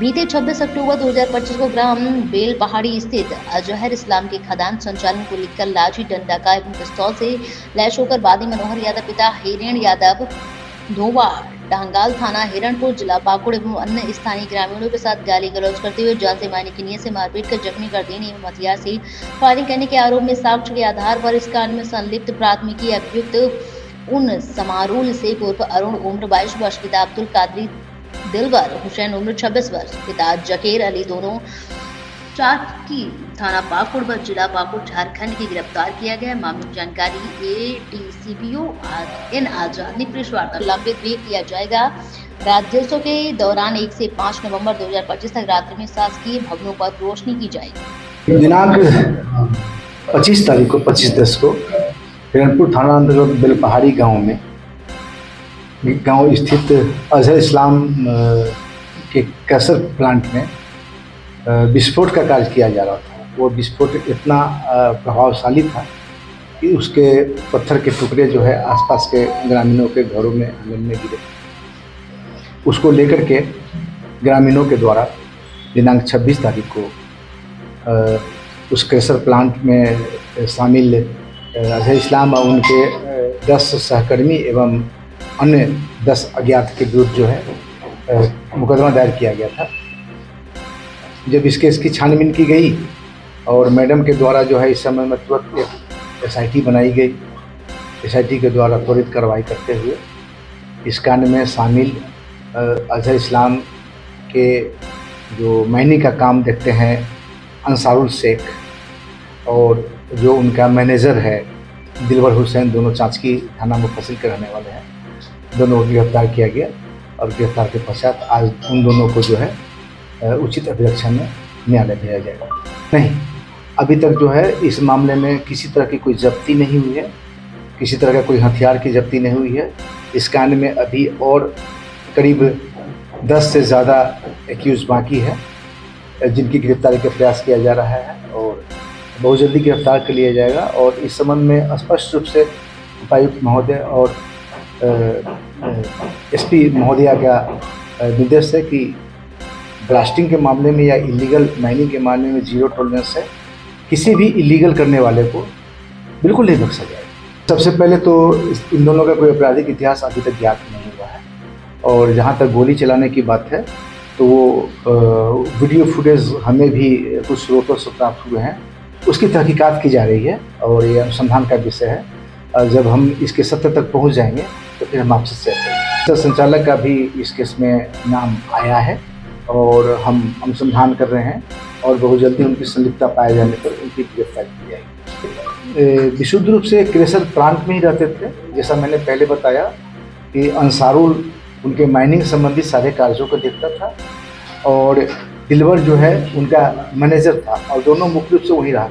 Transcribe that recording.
बीते 26 अक्टूबर 2025 को Graham Bell पहाड़ी स्थित अजहर इस्लाम के खदान संचालन को लेकर लाठी डंडा का एवं पिस्तौल से लैस होकर वादी मनोहर यादव पिता हिरेन यादव धोवा डांगाल थाना हिरणपुर जिला पाकुड़ एवं अन्य स्थानीय ग्रामीणों के साथ गाली गलौज करते हुए जान से मारने की नीयत से मारपीट कर जख्मी कर देने एवं हथियार से फायरिंग करने के आरोप में साक्ष्य के आधार पर इस कांड में संलिप्त प्राथमिकी अभियुक्त उन समारूल से पूर्व अरुण उम्र 22 वर्ष, पिता अब्दुल कादरी दिलवर हुसैन उम्र 26 वर्ष, पिता जकीर अली दोनों चाकी थाना पाकुड़ व जिला पाकुड़ झारखंड की गिरफ्तार किया गया। मामले की जानकारी एडीसीपीओ एन आजाद ने प्रेस वार्ता लंबित भी किया जाएगा। राज्योत्सव के दौरान 1 से 5 नवंबर 2025 तक रात्रि में शासकीय भवनों पर रोशनी की जाएगी। दिनांक 25 तारीख को 25/10 को हिरणपुर थाना अंतर्गत बेलपहाड़ी गांव स्थित अजहर इस्लाम के कैसर प्लांट में विस्फोट का कार्य किया जा रहा था। वो विस्फोट इतना प्रभावशाली था कि उसके पत्थर के टुकड़े जो है आसपास के ग्रामीणों के घरों में आंगन में गिरे। उसको लेकर के ग्रामीणों के द्वारा दिनांक 26 तारीख को उस कैसर प्लांट में शामिल अजहर इस्लाम और उनके 10 सहकर्मी एवं अन्य 10 अज्ञात के विरुद्ध जो है मुकदमा दायर किया गया था। जब इस केस की छानबीन की गई और मैडम के द्वारा जो है इस समय में तुरंत एक एसआईटी बनाई गई। एसआईटी के द्वारा त्वरित कार्रवाई करते हुए इस कांड में शामिल अजहर इस्लाम के जो मायने का काम देखते हैं अंसारुल शेख और जो उनका मैनेजर है दिलवर हुसैन, दोनों चांचकी थाना मुफस्सिल के रहने वाले हैं, दोनों को गिरफ्तार किया गया। और गिरफ्तार के पश्चात आज उन दोनों को जो है उचित अभिरक्षा में न्यायालय भेजा जाएगा। नहीं, अभी तक जो है इस मामले में किसी तरह की कोई जब्ती नहीं हुई है, किसी तरह का कोई हथियार की जब्ती नहीं हुई है। इस कांड में अभी और करीब 10 से ज़्यादा एक्यूज बाकी है जिनकी गिरफ्तारी का प्रयास किया जा रहा है और बहुत जल्दी गिरफ्तार कर लिया जाएगा। और इस संबंध में स्पष्ट रूप से उपायुक्त महोदय और एसपी महोदया का निर्देश है कि ब्लास्टिंग के मामले में या इलीगल माइनिंग के मामले में जीरो टॉलरेंस है। किसी भी इलीगल करने वाले को बिल्कुल नहीं बख्शा जाएगा। सबसे पहले तो इन दोनों का कोई आपराधिक इतिहास अभी तक ज्ञात नहीं हुआ है। और जहाँ तक गोली चलाने की बात है तो वो वीडियो फुटेज हमें भी कुछ स्रोतों से प्राप्त हुए हैं, उसकी तहकीकात की जा रही है और ये अनुसंधान का विषय है। जब हम इसके सत्य तक पहुँच जाएंगे तो फिर हम आपसे शेयर करेंगे। संचालक का भी इस केस में नाम आया है और हम अनुसंधान कर रहे हैं और बहुत जल्दी उनकी संलिप्तता पाए जाने पर उनकी गिरफ्तारी की जाएगी। विशुद्ध रूप से कैसर प्लांट में ही रहते थे। जैसा मैंने पहले बताया कि अंसारुल उनके माइनिंग संबंधित सारे कार्यों को देखता था और दिलवर जो है उनका मैनेजर था और दोनों मुख्य रूप से वहीं रहा।